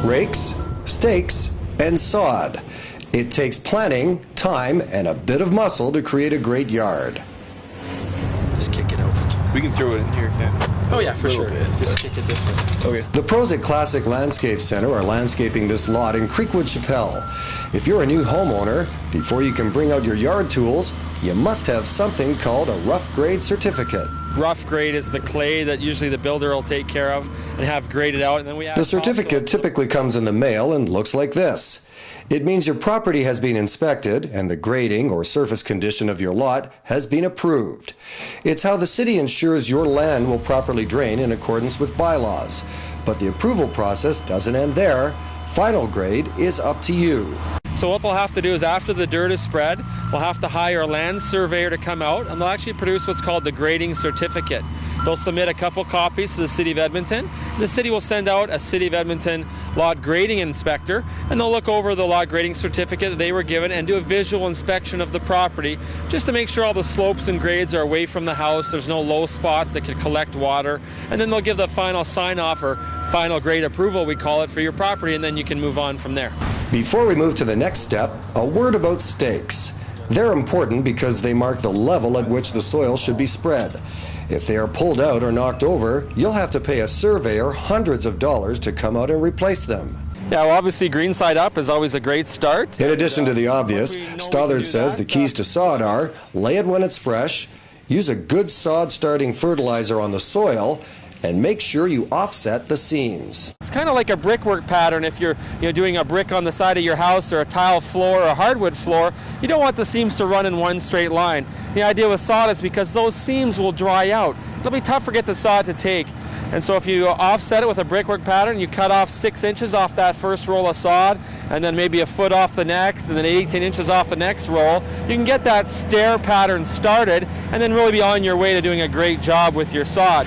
rakes, stakes, and sod. It takes planning, time, and a bit of muscle to create a great yard. Just kick it out. We can throw it in here, can't we? Oh yeah, for sure. Just kick it this way. Okay. The pros at Classic Landscape Center are landscaping this lot in Creekwood-Chappelle. If you're a new homeowner, before you can bring out your yard tools, you must have something called a rough grade certificate. Rough grade is the clay that usually the builder will take care of and have graded out, and then we have The certificate typically comes in the mail and looks like this. It means your property has been inspected and the grading or surface condition of your lot has been approved. It's how the city ensures your land will properly drain in accordance with bylaws. But the approval process doesn't end there. Final grade is up to you. So what they'll have to do is, after the dirt is spread, we'll have to hire a land surveyor to come out, and they'll actually produce what's called the grading certificate. They'll submit a couple copies to the City of Edmonton. The city will send out a City of Edmonton lot grading inspector, and they'll look over the lot grading certificate that they were given and do a visual inspection of the property just to make sure all the slopes and grades are away from the house, there's no low spots that could collect water, and then they'll give the final sign-off, or final grade approval we call it, for your property, and then you can move on from there. Before we move to the next step, a word about stakes. They're important because they mark the level at which the soil should be spread. If they are pulled out or knocked over, you'll have to pay a surveyor hundreds of dollars to come out and replace them. Yeah, well, obviously green side up is always a great start. In addition to the obvious, Stothart says the keys to sod are: lay it when it's fresh, use a good sod starting fertilizer on the soil, and make sure you offset the seams. It's kind of like a brickwork pattern. If you're doing a brick on the side of your house, or a tile floor, or a hardwood floor, you don't want the seams to run in one straight line. The idea with sod is because those seams will dry out. It'll be tough to get the sod to take. And so if you offset it with a brickwork pattern, you cut off 6 inches off that first roll of sod, and then maybe a foot off the next, and then 18 inches off the next roll, you can get that stair pattern started and then really be on your way to doing a great job with your sod.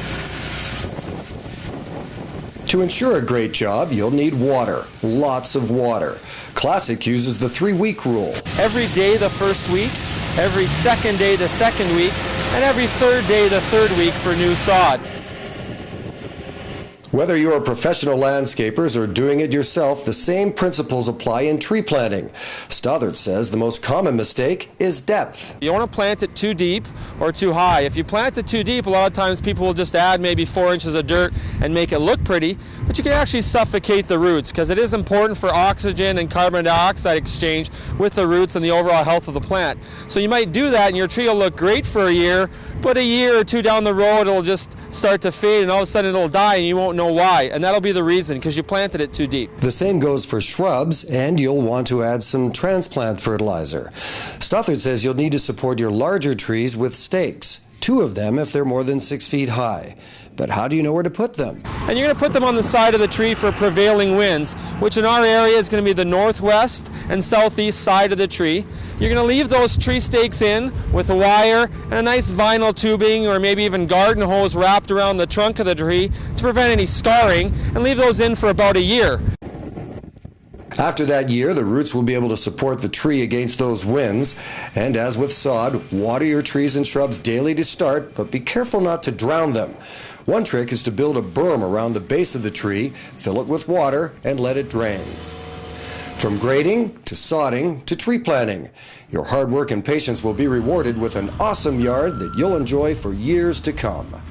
To ensure a great job, you'll need water, lots of water. Classic uses the 3-week rule. Every day the first week, every second day the second week, and every third day the third week for new sod. Whether you're a professional landscapers or doing it yourself, the same principles apply in tree planting. Stothart says the most common mistake is depth. You don't want to plant it too deep or too high. If you plant it too deep, a lot of times people will just add maybe 4 inches of dirt and make it look pretty, but you can actually suffocate the roots, because it is important for oxygen and carbon dioxide exchange with the roots and the overall health of the plant. So you might do that and your tree will look great for a year, but a year or two down the road it'll just start to fade and all of a sudden it'll die and you won't know why, and that'll be the reason, because you planted it too deep. The same goes for shrubs, and you'll want to add some transplant fertilizer. Stothart says you'll need to support your larger trees with stakes, 2 of them if they're more than 6 feet high. But how do you know where to put them? And you're going to put them on the side of the tree for prevailing winds, which in our area is going to be the northwest and southeast side of the tree. You're going to leave those tree stakes in with a wire and a nice vinyl tubing, or maybe even garden hose wrapped around the trunk of the tree to prevent any scarring, and leave those in for about a year. After that year, the roots will be able to support the tree against those winds. And as with sod, water your trees and shrubs daily to start, but be careful not to drown them. One trick is to build a berm around the base of the tree, fill it with water, and let it drain. From grading to sodding to tree planting, your hard work and patience will be rewarded with an awesome yard that you'll enjoy for years to come.